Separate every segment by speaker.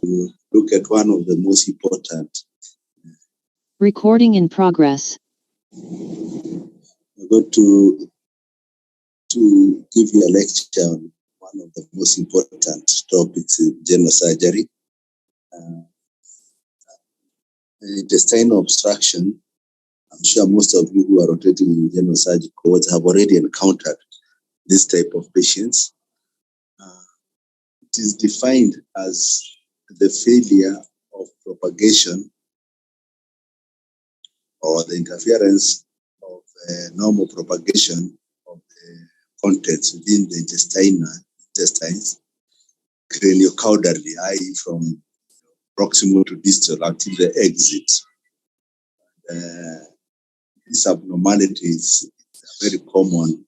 Speaker 1: to look at one of the most important.
Speaker 2: Recording in progress.
Speaker 1: We're going to give you a lecture on one of the most important topics in general surgery. Intestinal obstruction. I'm sure most of you who are rotating in general surgery cohorts have already encountered this type of patients. It is defined as the failure of propagation or the interference of normal propagation of the contents within the intestines, craniocaudally, i.e. from proximal to distal until the exit. This abnormality is a very common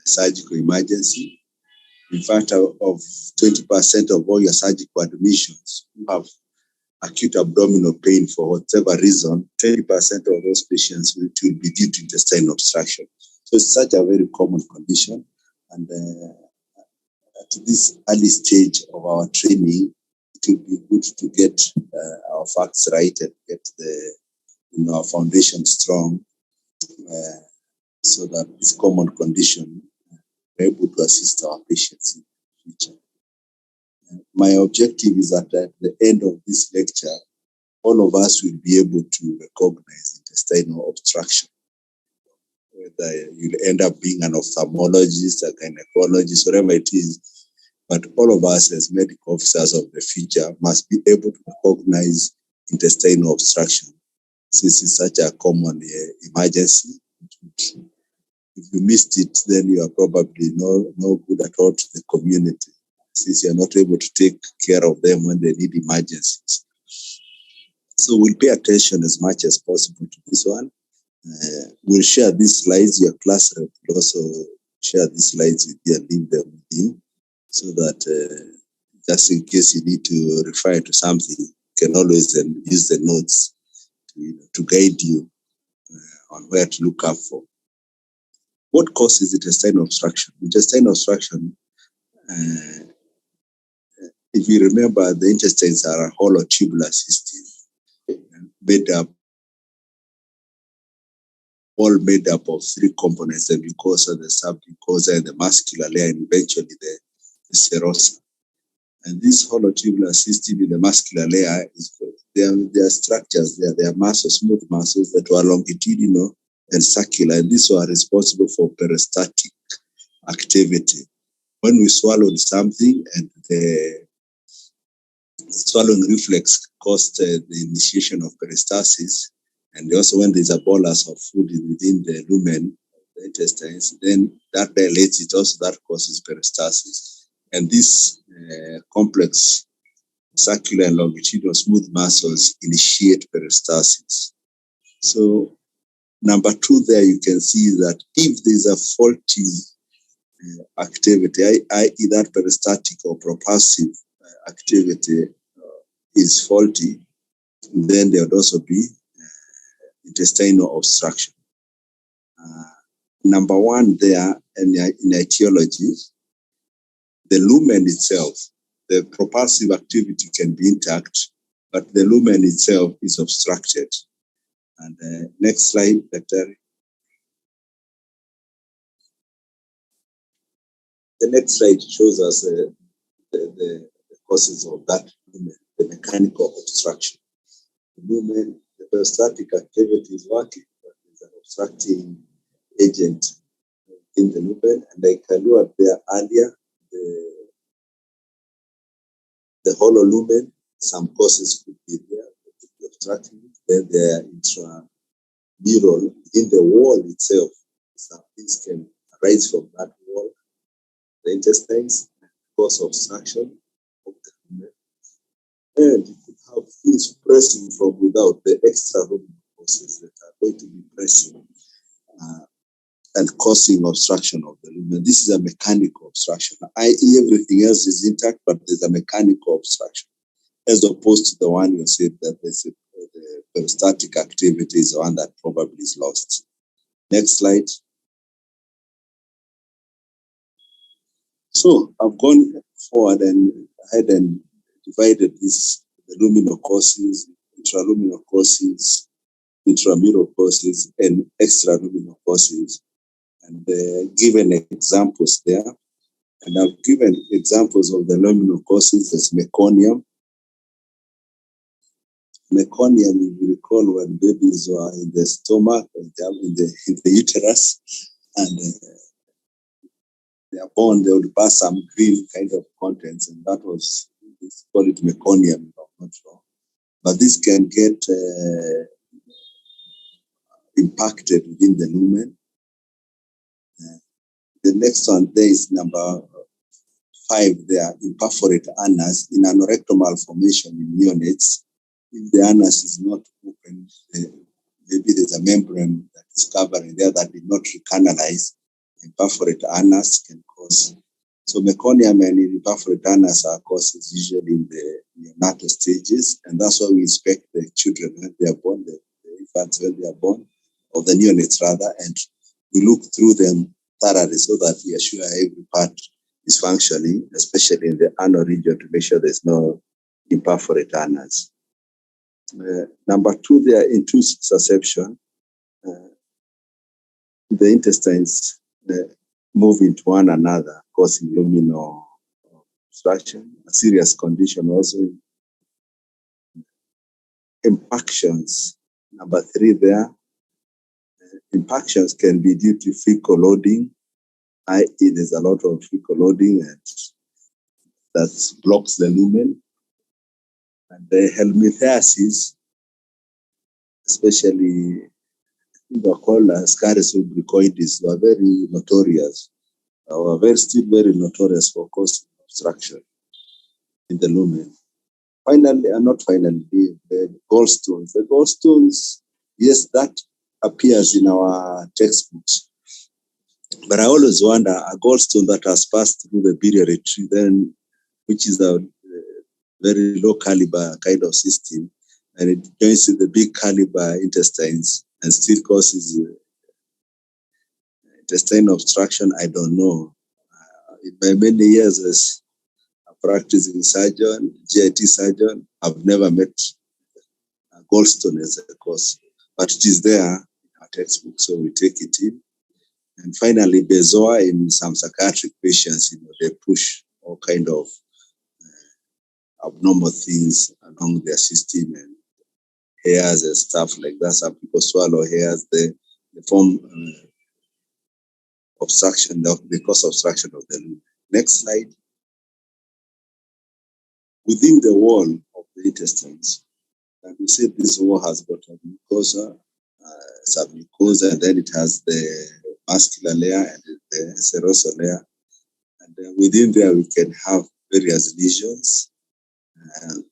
Speaker 1: surgical emergency. In fact, of 20% of all your surgical admissions who have acute abdominal pain for whatever reason, 20% of those patients will be due to intestinal obstruction. So it's such a very common condition. And at this early stage of our training, it will be good to get our facts right and get our foundation strong, so that this common condition we're able to assist our patients in the future. My objective is that at the end of this lecture, all of us will be able to recognize intestinal obstruction. Whether you'll end up being an ophthalmologist, a gynecologist, whatever it is, but all of us as medical officers of the future must be able to recognize intestinal obstruction, since it's such a common emergency. If you missed it, then you are probably no good at all to the community, since you are not able to take care of them when they need emergencies. So we'll pay attention as much as possible to this one. We'll share these slides. Your class rep will also share these slides with you and leave them with you, so that just in case you need to refer to something, you can always then use the notes to guide you on where to look up for. What causes intestinal obstruction? Intestinal obstruction, if you remember, the intestines are a hollow tubular system all made up of three components: the mucosa, the submucosa, and the muscular layer, and eventually the serosa. And this hollow tubular system in the muscular layer there are structures there. There are muscles, smooth muscles that were longitudinal and circular, and these were responsible for peristaltic activity. When we swallowed something and the swallowing reflex caused the initiation of peristalsis, and also when there's a bolus of food within the lumen of the intestines, then that dilates it, also that causes peristalsis. And these complex circular and longitudinal smooth muscles initiate peristalsis. So number two there, you can see that if there's a faulty activity, i.e. that peristaltic or propulsive activity is faulty, then there would also be intestinal obstruction. Number one there in etiology, the lumen itself, the propulsive activity can be intact, but the lumen itself is obstructed. And next slide, Dr. The next slide shows us the causes of that lumen, the mechanical obstruction. The lumen, the peristaltic activity is working, but there's an obstructing agent in the lumen. And like I alluded there earlier, the hollow lumen, some causes could be there, could be obstructing it. Then there are intramural in the wall itself. Some things can arise from that wall, the intestines, cause obstruction of the lumen. And you could have things pressing from without, the extra-luminal causes that are going to be pressing and causing obstruction of the lumen. This is a mechanical obstruction, i.e. everything else is intact, but there's a mechanical obstruction, as opposed to the one you said that the peristaltic activity is the one that probably is lost. Next slide. So I've gone forward and ahead and divided this, the luminal causes, intraluminal causes, intramural causes, and extraluminal causes, and given examples there. And I've given examples of the luminal causes as meconium. Meconium, you will recall when babies were in the stomach, in the uterus, and they are born, they would pass some green kind of contents, and that was, let's call it meconium, if I'm not wrong. But this can get impacted within the lumen. The next one there is number 5 there, imperforate anus in anorrectal malformation in neonates. If the anus is not open, maybe there's a membrane that is covering there that did not recanalize. Imperforate anus can cause. So meconium and imperforate anus are causes usually in the neonatal stages, and that's why we inspect the children when they are born, the infants when they are born, or the neonates rather, and we look through them thoroughly so that we are sure every part is functioning, especially in the anal region, to make sure there's no imperforate anus. Number 2, there intrusive susception. The intestines move into one another, causing luminal obstruction, a serious condition also. Impactions, number 3 there. Impactions can be due to fecal loading, i.e. there's a lot of fecal loading and that blocks the lumen. And the helminthiasis, especially called scaris lubricoides, were very notorious, still very notorious for causing obstruction in the lumen. Finally, the gallstones. The gallstones, yes, that appears in our textbooks. But I always wonder, a gallstone that has passed through the biliary tree, then, which is a very low caliber kind of system, and it joins with the big caliber intestines and still causes intestinal obstruction, I don't know. In my many years as a practicing surgeon, GIT surgeon, I've never met a gallstone as a cause, but it is there in our textbook, so we take it in. And finally, bezoar in some psychiatric patients, they push all kind of abnormal things along their system and hairs and stuff like that. Some people swallow hairs, they form obstruction, they cause obstruction of the lumen. Next slide. Within the wall of the intestines, and we said this wall has got a mucosa, submucosa, and then it has the vascular layer and the serosal layer. And within there, we can have various lesions. And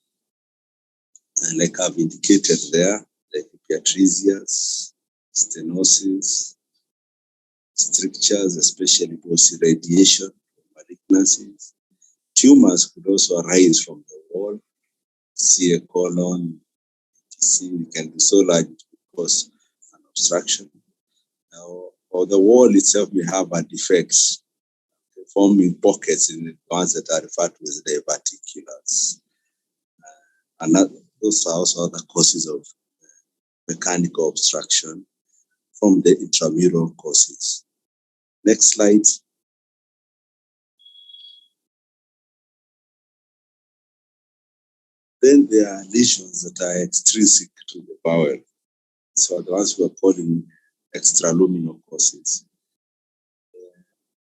Speaker 1: like I've indicated there, like epiatresias, stenosis, strictures, especially post-irradiation, malignancies. Tumors could also arise from the wall, CA colon, etc. It can be so large to cause an obstruction. Or the wall itself may have a defect, forming pockets in the ones that are referred to as the verticulars. And those are also the causes of mechanical obstruction from the intramural causes. Next slide. Then there are lesions that are extrinsic to the bowel. So the ones we are calling extraluminal causes.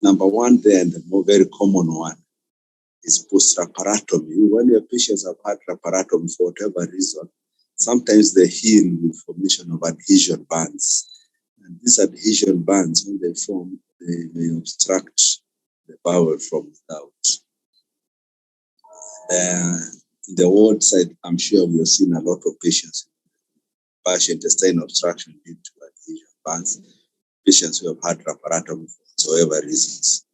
Speaker 1: Number 1 there, and the very common one, is post-laparotomy. When your patients have had laparotomy for whatever reason, sometimes they heal with formation of adhesion bands. And these adhesion bands, when they form, they may obstruct the bowel from without. In the ward side, I'm sure we have seen a lot of patients with partial intestinal obstruction due to adhesion bands, patients who have had laparotomy for whatever reasons.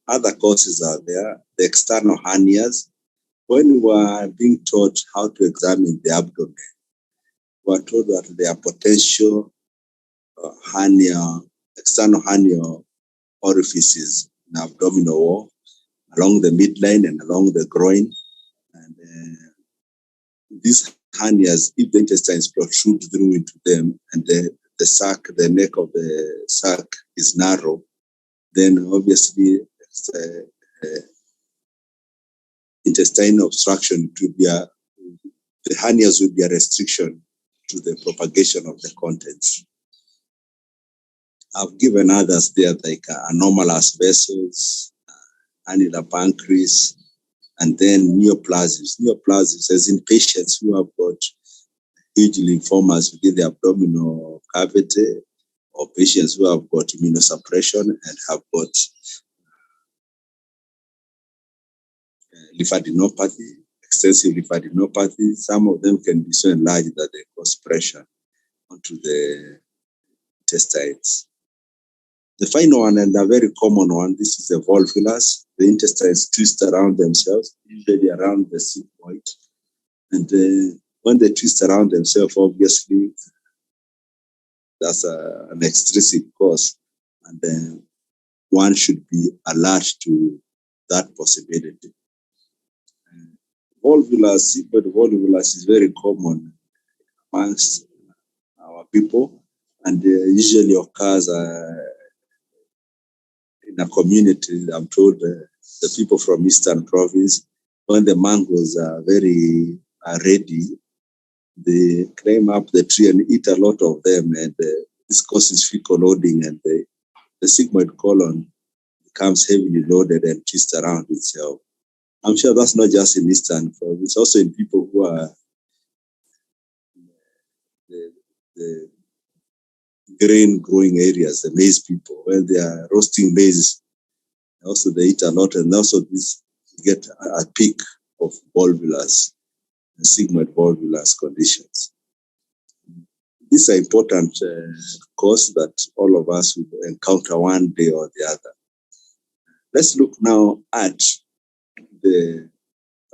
Speaker 1: Other causes are there, the external hernias. When we were being taught how to examine the abdomen, we were told that there are potential hernia, external hernia orifices in the abdominal wall, along the midline and along the groin. And these hernias, if the intestines protrude through into them and the sac, the neck of the sac is narrow, then obviously intestinal obstruction the hernias would be a restriction to the propagation of the contents. I've given others there like anomalous vessels, annular pancreas, and then neoplasms. Neoplasms, as in patients who have got huge lymphomas within the abdominal cavity, or patients who have got immunosuppression and have got lymphadenopathy, extensive lymphadenopathy. Some of them can be so enlarged that they cause pressure onto the intestines. The final one, and a very common one, this is the volvulus. The intestines twist around themselves, usually around the sigmoid. And when they twist around themselves, obviously, that's an extrinsic cause. And one should be alert to that possibility. Volvulus, but volvulus is very common amongst our people, and usually occurs in a community. I'm told the people from Eastern Province, when the mangoes are very ready, they climb up the tree and eat a lot of them, and this causes fecal loading, and the sigmoid colon becomes heavily loaded and twists around itself. I'm sure that's not just in Eastern Province, also in people who are the grain growing areas, the maize people, when they are roasting maize, also they eat a lot, and also this get a peak of volvulus, sigmoid volvulus conditions. These are important causes that all of us will encounter one day or the other. Let's look now at the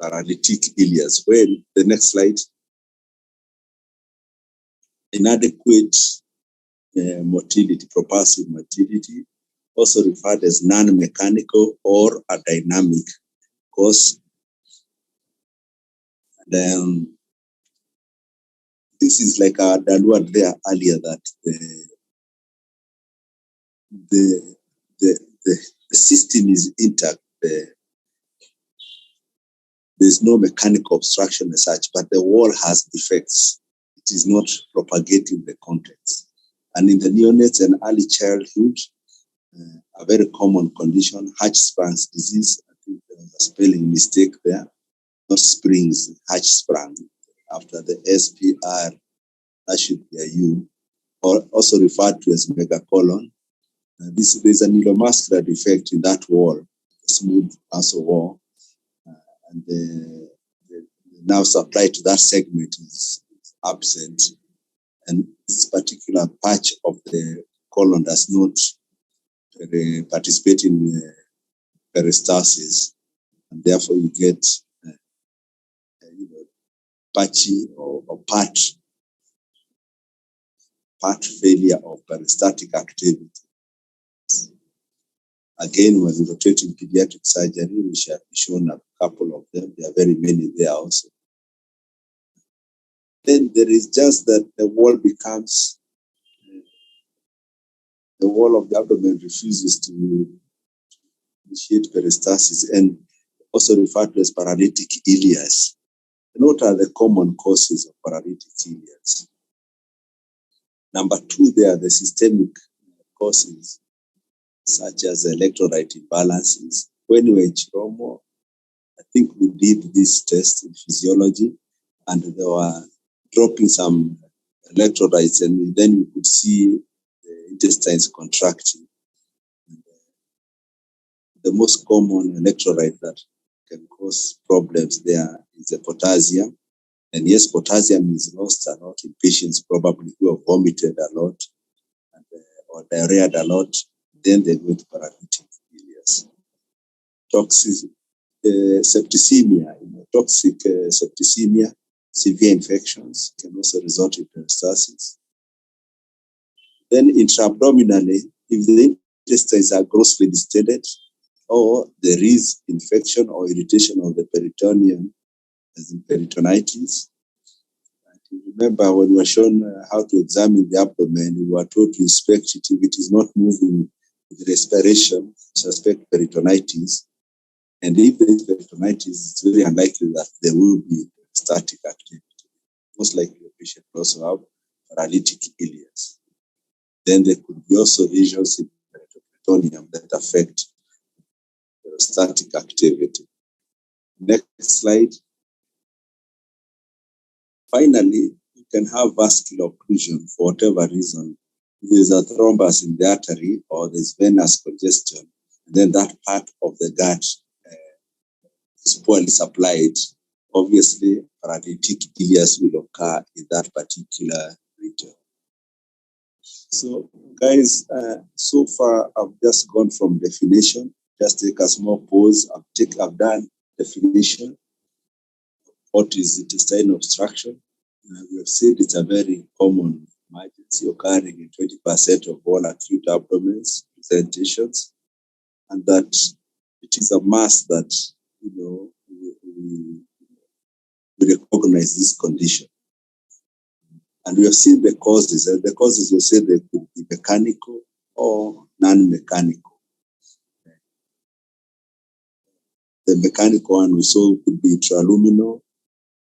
Speaker 1: paralytic ileus. When the next slide, inadequate motility, propulsive motility, also referred as non-mechanical or a dynamic cause. And this is like I alluded there earlier, that the system is intact. There's no mechanical obstruction as such, but the wall has defects. It is not propagating the contents. And in the neonates and early childhood, a very common condition, Hirschsprung's disease. I think there was a spelling mistake there. Not Springs, Hirschsprung. After the SPR, that should be a U, or also referred to as megacolon. There's a neuromuscular defect in that wall, a smooth muscle wall, and the nerve supply to that segment is absent. And this particular patch of the colon does not participate in peristalsis, and therefore you get patchy or part failure of peristaltic activity. Again, when rotating pediatric surgery, we shall be shown a couple of them. There are very many there also. Then there is just that the wall becomes, the wall of the abdomen refuses to initiate peristalsis, and also referred to as paralytic ileus. And what are the common causes of paralytic ileus? Number two, there are the systemic causes, such as electrolyte imbalances. When we were in Chiromo, I think we did this test in physiology, and they were dropping some electrolytes, and then you could see the intestines contracting. The most common electrolyte that can cause problems there is the potassium. And yes, potassium is lost a lot in patients probably who have vomited a lot or diarrheaed a lot. Then they go to paralytic ileus. Toxic septicemia, toxic septicemia, severe infections can also result in peristalsis. Then intra-abdominally, if the intestines are grossly distended, or there is infection or irritation of the peritoneum, as in peritonitis, remember when we were shown how to examine the abdomen, we were told to inspect it. If it is not moving with respiration, suspect peritonitis. And if there is peritonitis, it's very unlikely that there will be static activity. Most likely the patient will also have paralytic ileus. Then there could be also lesions in the peritoneum that affect static activity. Next slide. Finally, you can have vascular occlusion for whatever reason. If there's a thrombus in the artery or there's venous congestion, then that part of the gut is poorly supplied. Obviously, paralytic ileus will occur in that particular region. So, guys, so far I've just gone from definition. Just take a small pause. I've done definition. What is intestinal obstruction? We have said it's a very common emergency occurring in 20% of all acute abdomen presentations, and that it is a must that we recognize this condition. And we have seen the causes, and the causes we say they could be mechanical or non-mechanical. The mechanical one we saw could be intraluminal,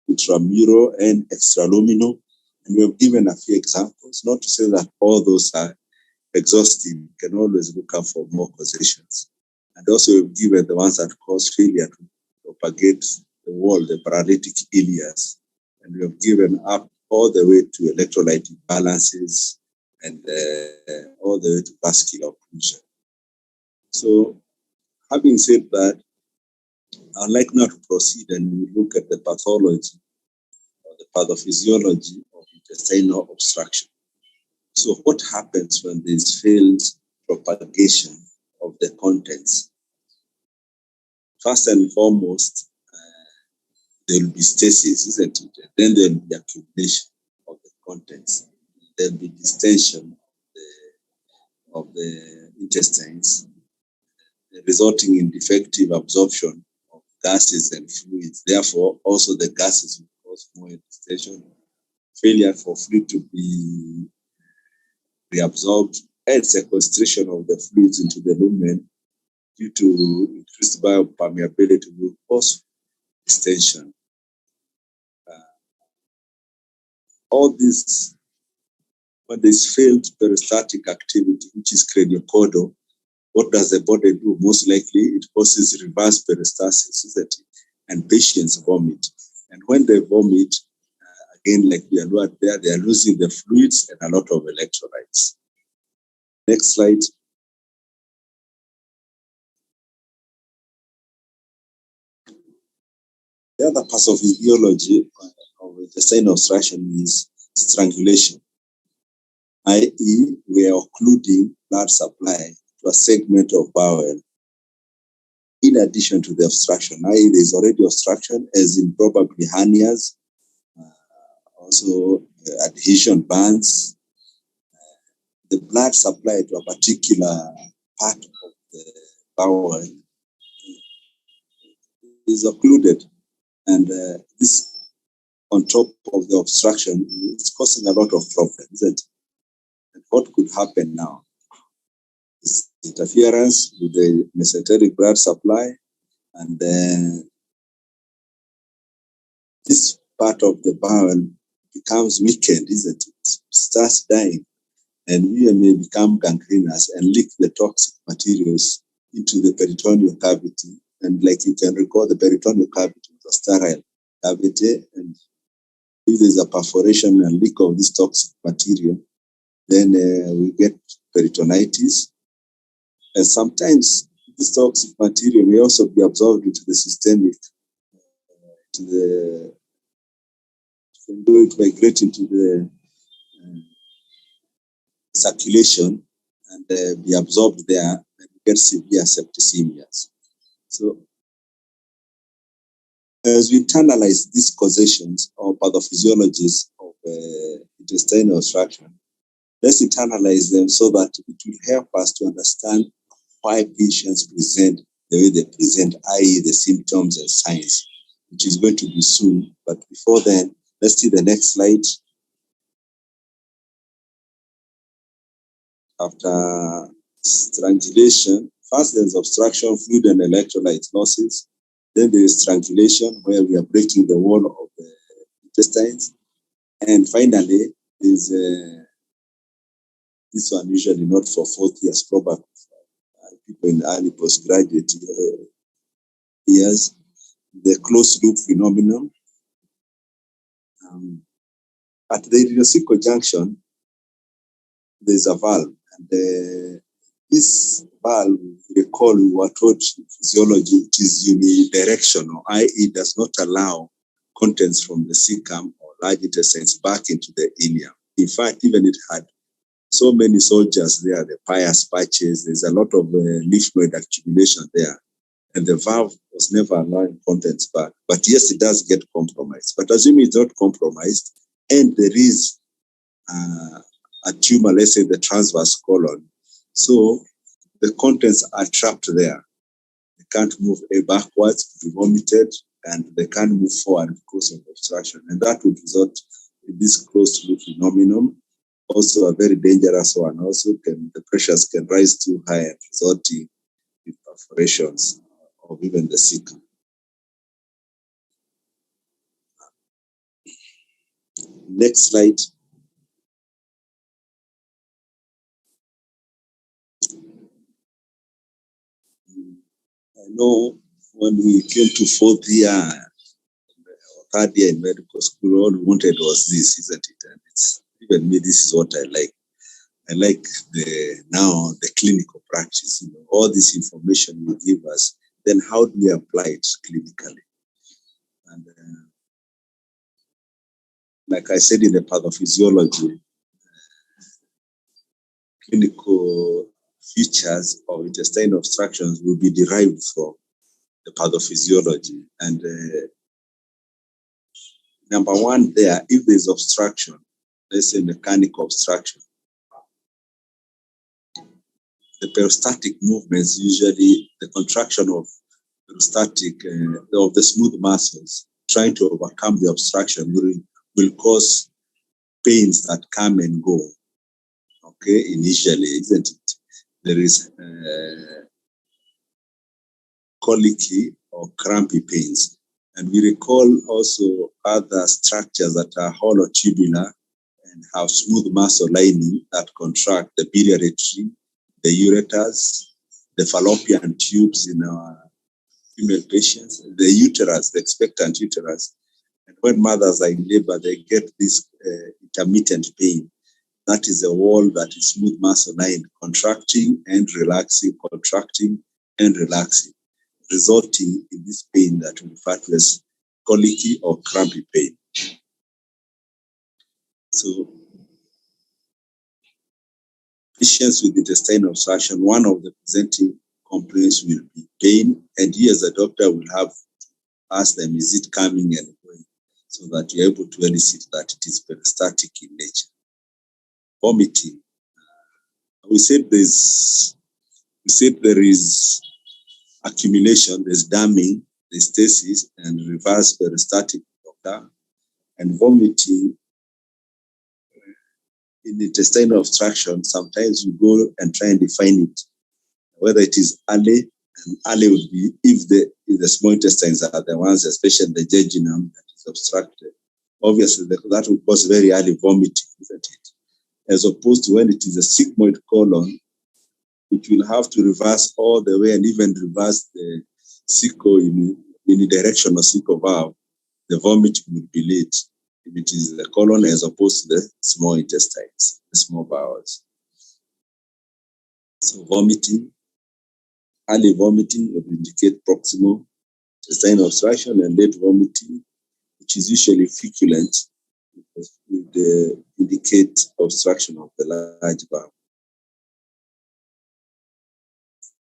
Speaker 1: intramural, and extraluminal. And we have given a few examples, not to say that all those are exhaustive. You can always look up for more causations. And also we've given the ones that cause failure to propagate the wall, the paralytic ileus. And we have given up all the way to electrolyte imbalances and all the way to vascular occlusion. So having said that, I'd like now to proceed and look at the pathology or the pathophysiology of intestinal obstruction. So what happens when there is failed propagation of the contents? First and foremost, there will be stasis, isn't it? And then there will be accumulation of the contents. There will be distension of the intestines, resulting in defective absorption of gases and fluids. Therefore, also the gases will cause more distension, failure for fluid to be reabsorbed, and sequestration of the fluids into the lumen due to increased biopermeability will cause distension. All this, when there's failed peristaltic activity, which is craniocaudal, what does the body do? Most likely, it causes reverse peristalsis, isn't it? And patients vomit. And when they vomit, again, like we alluded there, they are losing the fluids and a lot of electrolytes. Next slide. The other pathophysiology of intestinal obstruction is strangulation, i.e., we are occluding blood supply to a segment of bowel. In addition to the obstruction, i.e., there is already obstruction, as in probably hernias, also adhesion bands. The blood supply to a particular part of the bowel is occluded, and this, on top of the obstruction, is causing a lot of problems, isn't it? And what could happen now? This interference with the mesenteric blood supply, and this part of the bowel becomes weakened, isn't it? Starts dying, and we may become gangrenous and leak the toxic materials into the peritoneal cavity. And like you can recall, the peritoneal cavity is a sterile cavity, and if there's a perforation and leak of this toxic material, then we get peritonitis. And sometimes this toxic material may also be absorbed into the systemic, it migrate into the circulation and be absorbed there and get severe septicemias. So as we internalize these causations or pathophysiologies of intestinal obstruction, let's internalize them so that it will help us to understand why patients present the way they present, i.e. the symptoms and signs, which is going to be soon. But before then, let's see the next slide. After strangulation, first there's obstruction, fluid and electrolyte losses. Then there is strangulation, where we are breaking the wall of the intestines. And finally, there's this one usually not for 4 years, probably people in early postgraduate years, the closed loop phenomenon. At the ileocecal junction, there's a valve, and this valve, recall, we were taught in physiology, it is unidirectional, i.e. does not allow contents from the cecum or large intestines back into the ileum. In fact, even it had so many soldiers there, the pious patches, there's a lot of lymph node accumulation there, and the valve was never allowing contents back. But yes, it does get compromised. But assuming it's not compromised, and there is a tumor, let's say the transverse colon, so the contents are trapped there. They can't move backwards to be vomited, and they can't move forward because of obstruction. And that would result in this closed loop phenomenon. Also a very dangerous one. Also, the pressures can rise too high and resulting in perforations of even the cecum. Next slide. I know when we came to 4th year or 3rd year in medical school, all we wanted was this, isn't it? And it's even me, this is what I like. I like the clinical practice, all this information you give us, then how do we apply it clinically? And like I said in the pathophysiology, clinical features of intestinal obstructions will be derived from the pathophysiology. And number one there, if there's obstruction, let's say mechanical obstruction, the peristaltic movements, usually the contraction of peristaltic, of the smooth muscles, trying to overcome the obstruction will cause pains that come and go. Okay, initially, isn't it? There is colicky or crampy pains. And we recall also other structures that are hollow tubular and have smooth muscle lining that contract, the biliary tree, the ureters, the fallopian tubes in our female patients, the uterus, the expectant uterus. And when mothers are in labor, they get this intermittent pain. That is a wall that is smooth muscle lined, contracting and relaxing, contracting and relaxing, resulting in this pain that we refer to as colicky or crampy pain. So, patients with intestinal obstruction, one of the presenting complaints will be pain, and here the doctor will have to ask them, is it coming and going, so that you're able to elicit that it is peristaltic in nature. Vomiting. We said there is accumulation, there's damming, there's stasis, and reverse peristaltic occur. And vomiting in intestinal obstruction, sometimes you go and try and define it, whether it is early, and early would be if the small intestines are the ones, especially the jejunum, that is obstructed. Obviously, that will cause very early vomiting, isn't it? As opposed to when it is a sigmoid colon, which will have to reverse all the way and even reverse the unidirectional cecal valve, the vomiting will be late if it is the colon as opposed to the small intestines, the small bowels. So vomiting, early vomiting would indicate proximal intestinal obstruction, and late vomiting, which is usually feculent, would indicate obstruction of the large bowel.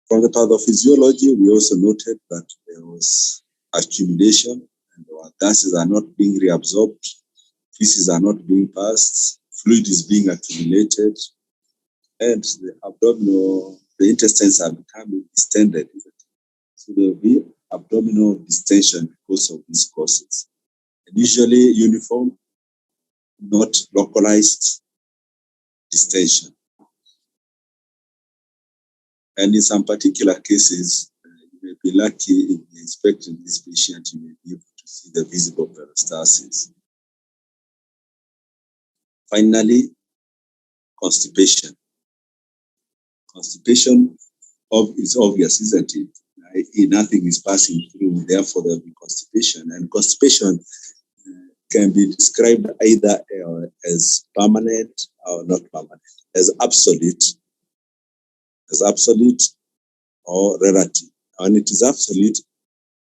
Speaker 1: From the pathophysiology, we also noted that there was accumulation, and our gases are not being reabsorbed, feces are not being passed, fluid is being accumulated, and the intestines are becoming distended. So there will be abdominal distension because of these causes. And usually uniform, not localized distension. And in some particular cases, you may be lucky if you inspect this patient, you may be able to see the visible peristalsis. Finally, constipation. Constipation is obvious, isn't it? Nothing is passing through, therefore there will be constipation. And constipation can be described either as permanent or not permanent, as absolute or relative. When it is absolute,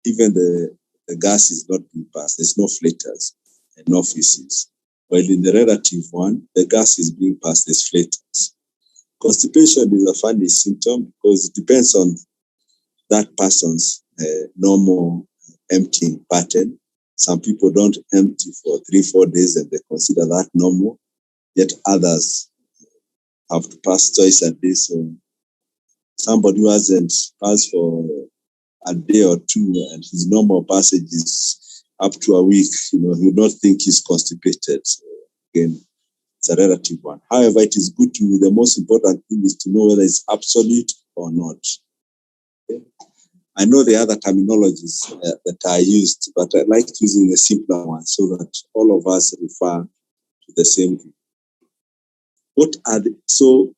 Speaker 1: even the gas is not being passed. There's no flatters and no feces. While in the relative one, the gas is being passed as flatters. Constipation is a funny symptom because it depends on that person's normal emptying pattern. Some people don't empty for 3-4 days and they consider that normal, yet others have to pass twice a day. So somebody who hasn't passed for a day or two and his normal passage is up to a week, you would not think he's constipated. So again, it's a relative one. However, it is good to, the most important thing is to know whether it's absolute or not. Okay? I know the other terminologies that are used, but I like using the simpler one so that all of us refer to the same thing. So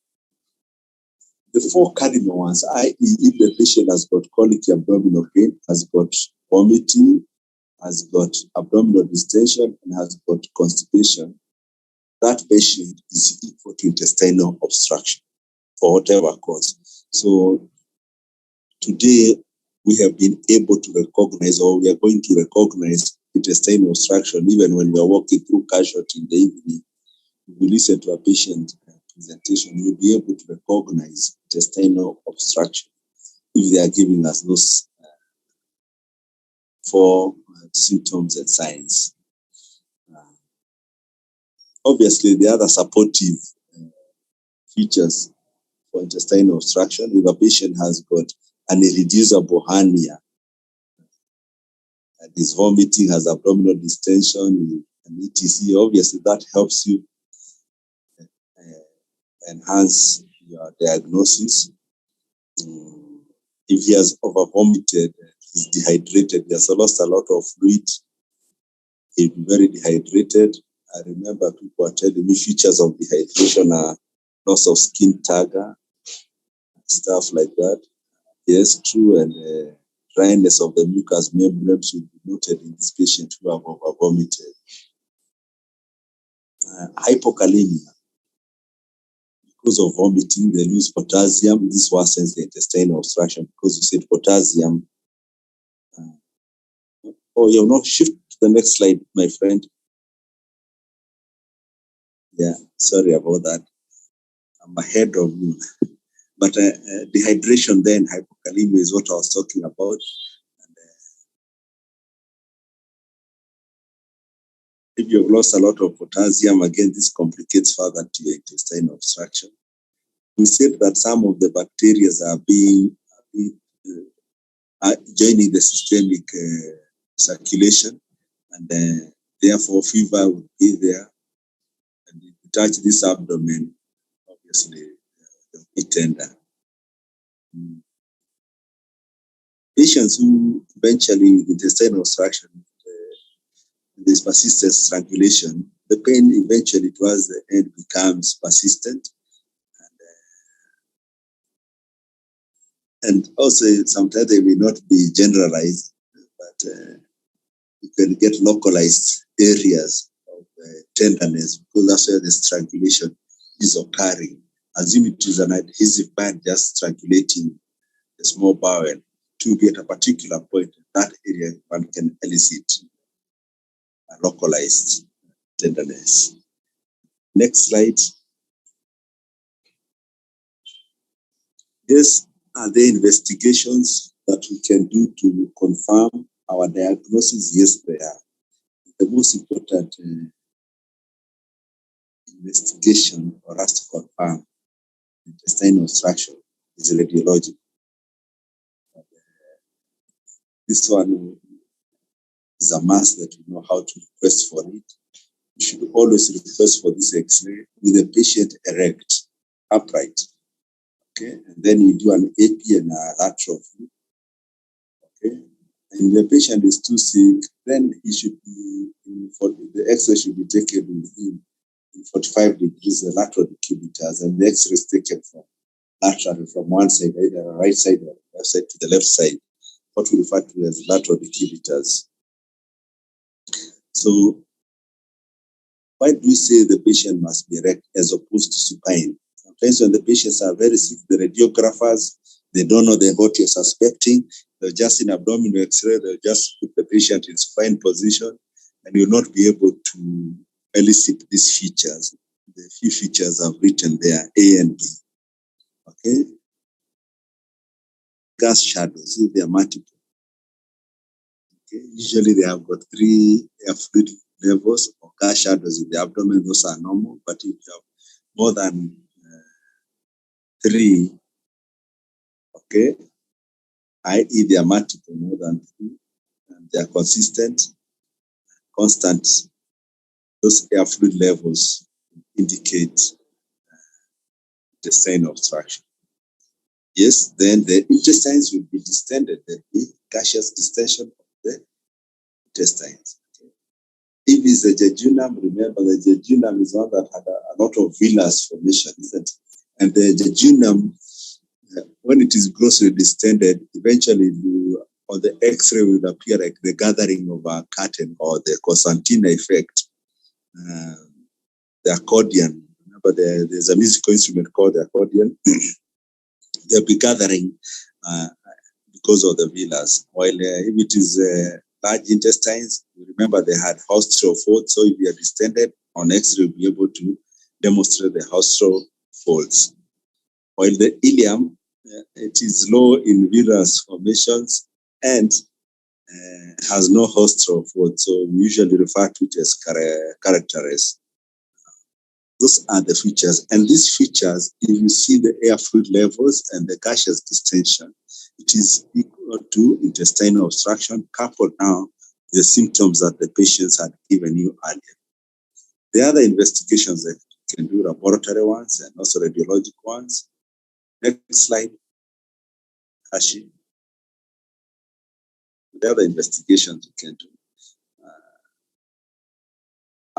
Speaker 1: the 4 cardinal ones, i.e., if the patient has got chronic abdominal pain, has got vomiting, has got abdominal distension, and has got constipation, that patient is equal to intestinal obstruction for whatever cause. So today, we have been able to recognize, or we are going to recognize intestinal obstruction even when we are walking through casualty in the evening. If we listen to a patient presentation, you'll be able to recognize intestinal obstruction if they are giving us those 4 symptoms and signs. Obviously, the other supportive features for intestinal obstruction, if a patient has got an irreducible hernia and is vomiting, has abdominal distension, and etc., obviously that helps you enhance your diagnosis. If he has over-vomited, he's dehydrated, he has lost a lot of fluid, he'll be very dehydrated. I remember people are telling me features of dehydration are loss of skin turgor, stuff like that. Yes, true, and dryness of the mucous membranes should be noted in this patient who have over-vomited. Hypokalemia. Because of vomiting, they lose potassium. This worsens the intestinal obstruction because you said potassium. You'll not shift to the next slide, my friend. Yeah, sorry about that. I'm ahead of you. But dehydration then, hypokalemia is what I was talking about. And, if you've lost a lot of potassium, again, this complicates further to your intestinal obstruction. We said that some of the bacteria are joining the systemic circulation, and therefore fever will be there. And if you touch this abdomen, obviously they'll be tender. Patients who eventually with intestinal obstruction, there's persistent strangulation, the pain eventually towards the end becomes persistent. And also sometimes they may not be generalized, but you can get localized areas of tenderness because that's where the strangulation is occurring. Assume it is an adhesive band just strangulating the small bowel to be at a particular point. That area one can elicit a localized tenderness. Next slide. Yes, are there investigations that we can do to confirm our diagnosis? Yes, there are. The most important investigation for us to confirm intestinal obstruction is radiology. This one is a must that you know how to request for it. You should always request for this X-ray with the patient erect, upright. Okay, and then you do an AP and a lateral flow. Okay, and the patient is too sick, then he should be, the X-ray should be taken with him in 45 degrees, the lateral decubitors, and the X-ray is taken from laterally from one side, either the right side or left side to the left side, what we refer to as lateral decubitors. So why do we say the patient must be erect as opposed to supine? Sometimes when the patients are very sick, the radiographers, they don't know what you're suspecting. They're just in abdominal X-ray, they'll just put the patient in supine position, and you'll not be able to elicit these features. The few features I've written there, A and B. Okay? Gas shadows, if they are multiple. Okay? Usually they have got 3 air fluid levels or gas shadows in the abdomen. Those are normal, but if you have more than 3, okay, i.e. they are multiple, more than 3, and they are consistent, constant, those air fluid levels indicate intestinal obstruction. Yes, then the intestines will be distended, there will be gaseous distension of the intestines. Okay. If it's the jejunum, remember the jejunum is one that had a lot of villus formation, isn't it? And the jejunum, when it is grossly distended, eventually on the X-ray will appear like the gathering of a curtain or the concertina effect. The accordion, remember there's a musical instrument called the accordion. They'll be gathering because of the villus. While if it is large intestines, remember they had haustral folds, so if you are distended on X-ray, you'll be able to demonstrate the haustral folds. While the ileum, it is low in villus formations and has no haustral fold, so we usually refer to it as characteres. Those are the features, and these features, if you see the air fluid levels and the gaseous distension, it is equal to intestinal obstruction coupled now the symptoms that the patients had given you earlier. The other investigations that you can do, laboratory ones and also radiologic ones. Next slide, Hashi. The other investigations you can do.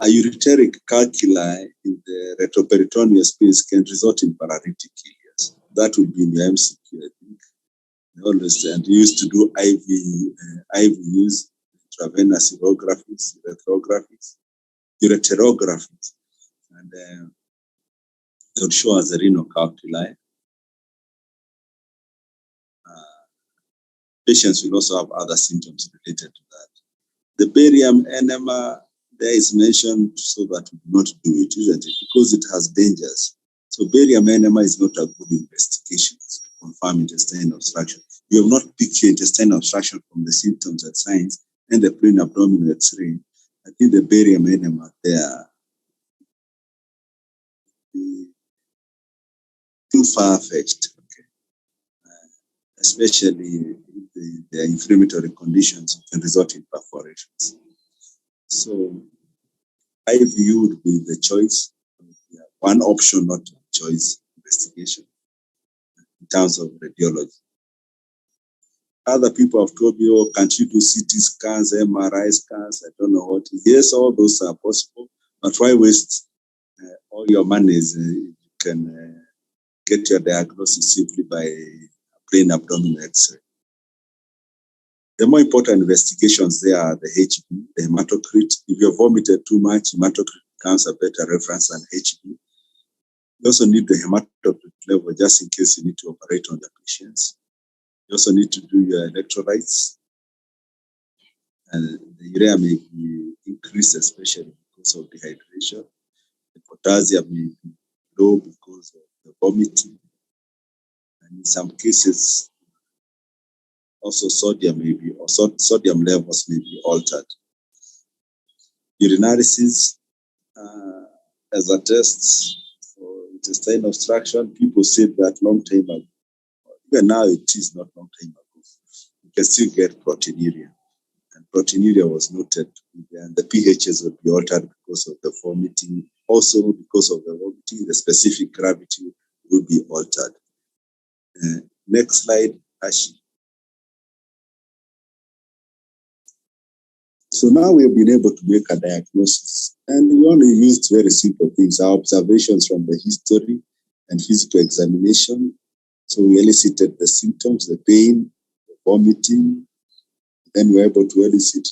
Speaker 1: A ureteric calculi in the retroperitoneal space can result in paralytic ileus. That would be in your MCQ, I think. They always and used to do IV use, intravenous urographies, ureterographies, and they would show us the renal calculi. Patients will also have other symptoms related to that. The barium enema there is mentioned so that we do not do it, isn't it? Because it has dangers. So barium enema is not a good investigation to confirm intestinal obstruction. You have not picked your intestinal obstruction from the symptoms and signs and the plain abdominal X-ray. I think the barium enema there is too far-fetched, okay? Especially if the inflammatory conditions can result in perforations. So IVU would be the choice, one option, not a choice investigation in terms of radiology. Other people have told me, oh, can't you do CT scans, MRI scans? I don't know what. Yes, all those are possible, but why waste all your money? You can get your diagnosis simply by plain abdominal X-ray. The more important investigations there are the HB, the hematocrit. If you vomited too much, hematocrit becomes a better reference than HB. You also need the hematocrit level just in case you need to operate on the patients. You also need to do your electrolytes. And the urea may be increased, especially because of dehydration. The potassium may be low because of the vomiting. And in some cases, also sodium may be, or sodium levels may be altered. Urinalysis as a test for intestinal obstruction, people said that long time ago. Even now it is not long time ago. You can still get proteinuria. And proteinuria was noted, and the pHs would be altered because of the vomiting. Also, because of the vomiting, the specific gravity will be altered. Next slide, Ashi. So now we have been able to make a diagnosis, and we only used very simple things, our observations from the history and physical examination. So we elicited the symptoms, the pain, the vomiting. Then we were able to elicit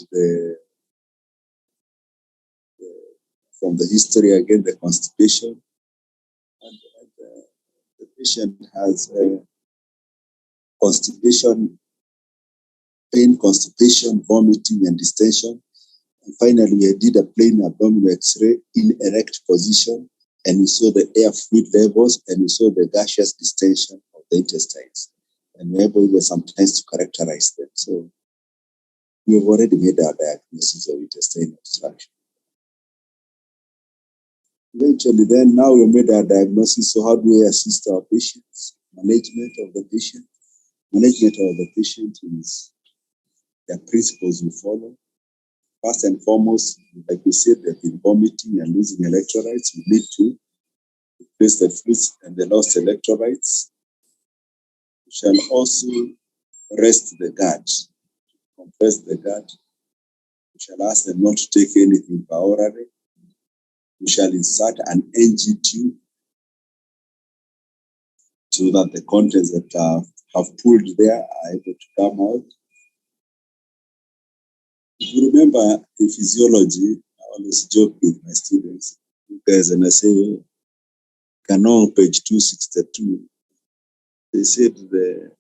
Speaker 1: from the history again, the constipation. And the patient has constipation, pain, constipation, vomiting, and distension. And finally, we did a plain abdominal X-ray in erect position, and we saw the air fluid levels, and we saw the gaseous distension of the intestines. And we were able sometimes to characterize them. So we have already made our diagnosis of intestinal obstruction. Eventually, then, now we made our diagnosis, so how do we assist our patients? Management of the patient. Management of the patient is the principles we follow. First and foremost, like we said, they've been vomiting and losing electrolytes. We need to replace the fluids and the lost electrolytes. We shall also rest the gut, compress the gut. We shall ask them not to take anything orally. We shall insert an NG tube so that the contents that have pulled there are able to come out. If you remember in physiology, I always joke with my students, you guys, and I say, Canon, page 262, they said the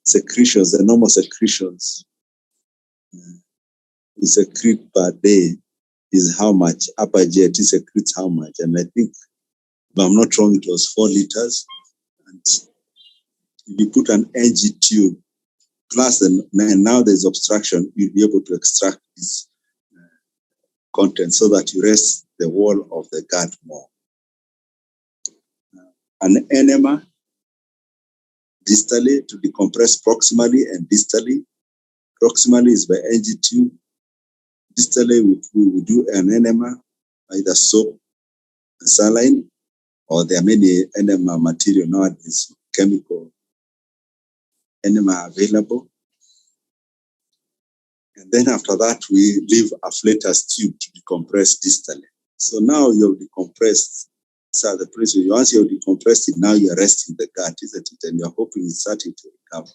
Speaker 1: secretions, the normal secretions, we secrete per day is how much, upper GIT secretes how much. And I think, if I'm not wrong, it was 4 liters. And if you put an NG tube, plus and now there's obstruction, you'll be able to extract this content so that you rest the wall of the gut more. An enema, distally, to decompress proximally and distally. Proximally is by NG tube. Distally, we do an enema, either soap, saline, or there are many enema material nowadays, chemical enema available. And then after that, we leave a flatus tube to decompress distally. So now you've decompressed. So the principle, once you've decompressed it, now you're resting the gut, isn't it? And you're hoping it's starting to recover.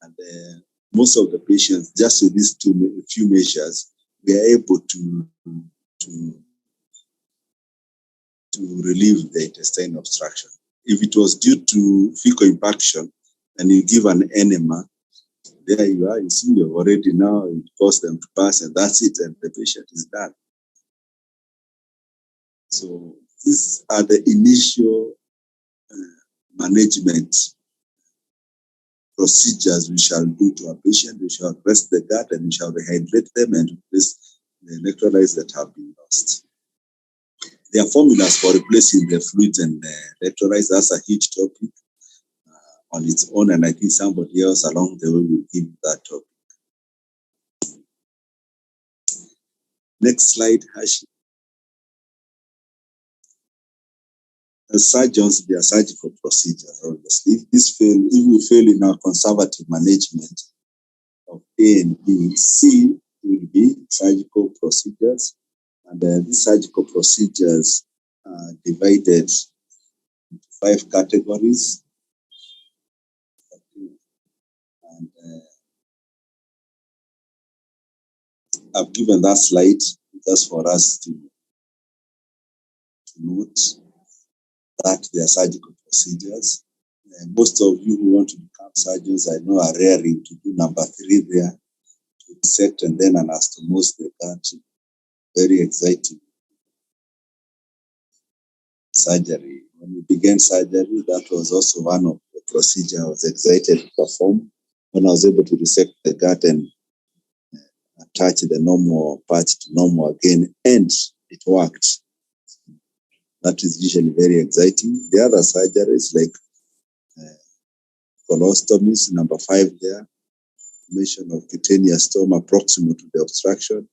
Speaker 1: And most of the patients, just with these few measures, we are able to relieve the intestinal obstruction. If it was due to fecal impaction and you give an enema, there you are, you see, you've already now caused them to pass, and that's it, and the patient is done. So these are the initial management procedures we shall do to a patient. We shall rest the gut and we shall rehydrate them and replace the electrolytes that have been lost. There are formulas for replacing the fluids and the electrolytes. That's a huge topic on its own, and I think somebody else along the way will give that topic. Next slide, Hashi. As surgeons, there are surgical procedures, obviously. If we fail in our conservative management of A and B, C will be surgical procedures. And these surgical procedures are divided into 5 categories. And I've given that slide just for us to note that they are surgical procedures. Most of you who want to become surgeons, I know, are raring to do number 3 there, to dissect and then anastomose the gut. Very exciting surgery. When we began surgery, that was also one of the procedures I was excited to perform. When I was able to dissect the gut and attach the normal part to normal again, and it worked. That is usually very exciting. The other surgeries like colostomies, number 5 there, formation of cutaneous stoma proximal to the obstruction.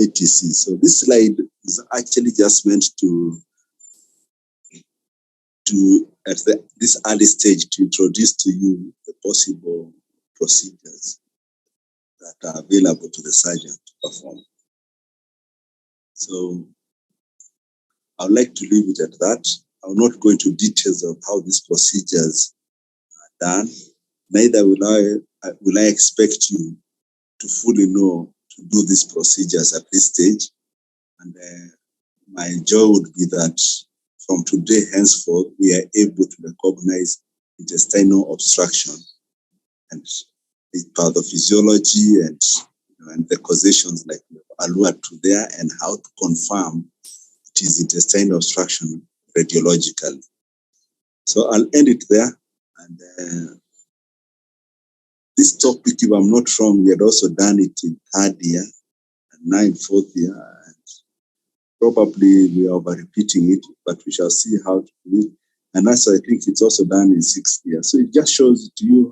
Speaker 1: etc. So this slide is actually just meant to at this early stage to introduce to you the possible procedures that are available to the surgeon to perform. So I would like to leave it at that. I will not go into details of how these procedures are done. Neither will I expect you to fully know to do these procedures at this stage. And my joy would be that from today henceforth, we are able to recognize intestinal obstruction and the pathophysiology and the causations like we alluded to there, and how to confirm it is intestinal obstruction radiologically. So I'll end it there. And this topic, if I'm not wrong, we had also done it in third year and now in fourth year. And probably we are over repeating it, but we shall see how to do it. And also, I think it's also done in sixth year. So it just shows to you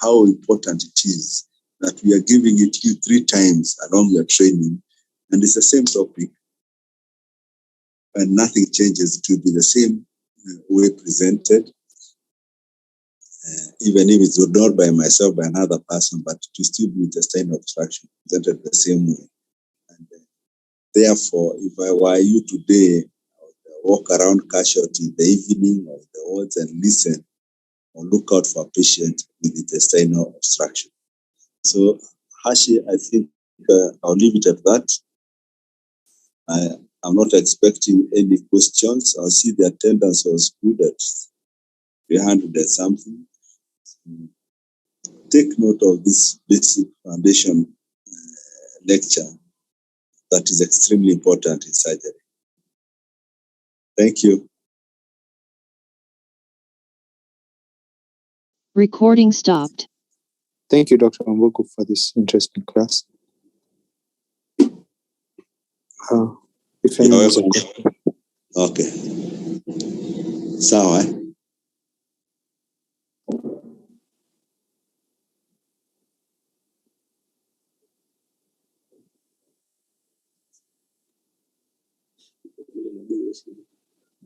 Speaker 1: how important it is that we are giving it to you 3 times along your training. And it's the same topic, and nothing changes. It will be the same way presented, even if it's not by myself, by another person, but it will still be intestinal obstruction presented the same way. And therefore, if I were you today, I would walk around casualty in the evening or in the wards and listen or look out for a patient with intestinal obstruction. So, Hashi, I think I'll leave it at that. I'm not expecting any questions. I see the attendance was good at 300 and something. Take note of this basic foundation lecture that is extremely important in surgery. Thank you.
Speaker 2: Recording stopped.
Speaker 3: Thank you, Dr. Wambugu, for this interesting class. If anyone has a question.
Speaker 1: Okay. Sawa.